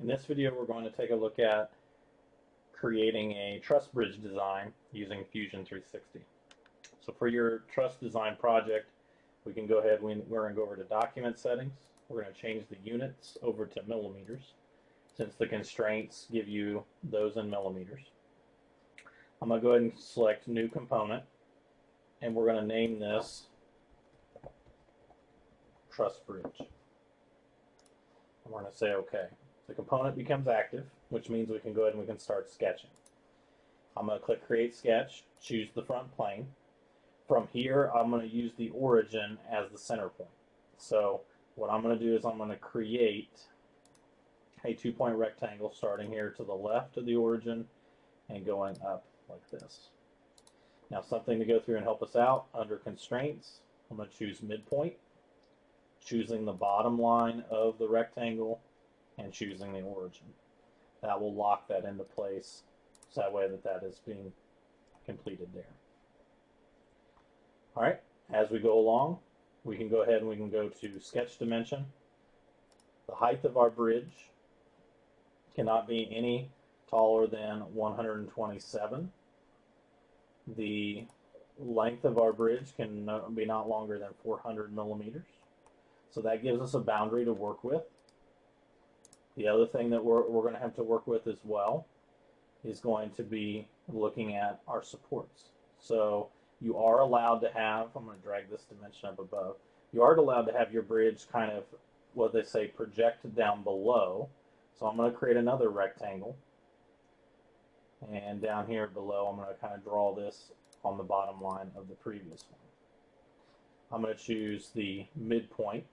In this video, we're going to take a look at creating a truss bridge design using Fusion 360. So for your truss design project, we can go ahead, we're going to go over to document settings. We're going to change the units over to millimeters since the constraints give you those in millimeters. I'm going to go ahead and select new component, and we're going to name this truss bridge. And we're going to say OK. The component becomes active, which means we can go ahead and we can start sketching. I'm going to click Create Sketch, choose the front plane. From here, I'm going to use the origin as the center point. So what I'm going to do is I'm going to create a two-point rectangle starting here to the left of the origin and going up like this. Now something to go through and help us out, under Constraints, I'm going to choose Midpoint, choosing the bottom line of the rectangle, and choosing the origin. That will lock that into place so that way that is being completed there. Alright, as we go along, we can go ahead and we can go to Sketch Dimension. The height of our bridge cannot be any taller than 127. The length of our bridge can be not longer than 400 millimeters. So that gives us a boundary to work with. The other thing that we're going to have to work with as well is going to be looking at our supports. So you are allowed to have, I'm going to drag this dimension up above, you are allowed to have your bridge kind of, what they say, project down below. So I'm going to create another rectangle. And down here below, I'm going to kind of draw this on the bottom line of the previous one. I'm going to choose the midpoint.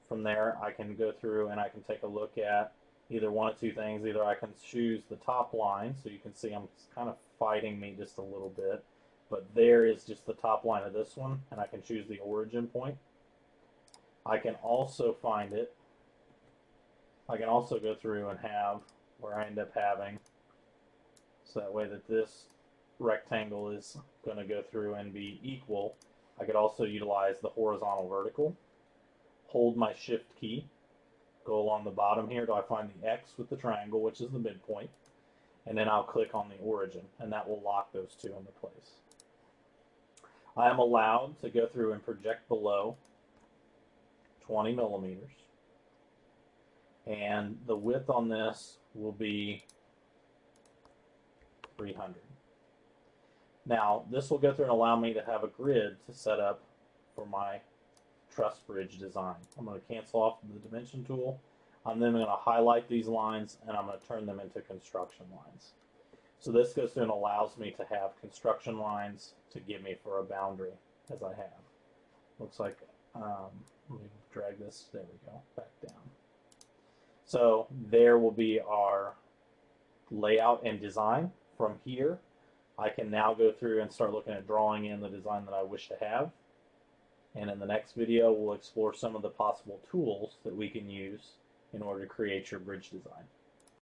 From there, I can go through and I can take a look at either one of two things. Either I can choose the top line, so you can see I'm kind of fighting me just a little bit, but there is just the top line of this one, and I can choose the origin point. I can also find it. I can also go through and have where I end up having, so that way that this rectangle is going to go through and be equal. I could also utilize the horizontal vertical. Hold my Shift key, go along the bottom here till I find the X with the triangle, which is the midpoint, and then I'll click on the origin, and that will lock those two into place. I am allowed to go through and project below 20 millimeters, and the width on this will be 300. Now, this will go through and allow me to have a grid to set up for my truss bridge design. I'm going to cancel off the dimension tool. I'm then going to highlight these lines and I'm going to turn them into construction lines. So this goes through and allows me to have construction lines to give me for a boundary as I have. Looks like, let me drag this, there we go, back down. So there will be our layout and design. From here, I can now go through and start looking at drawing in the design that I wish to have. And in the next video, we'll explore some of the possible tools that we can use in order to create your bridge design.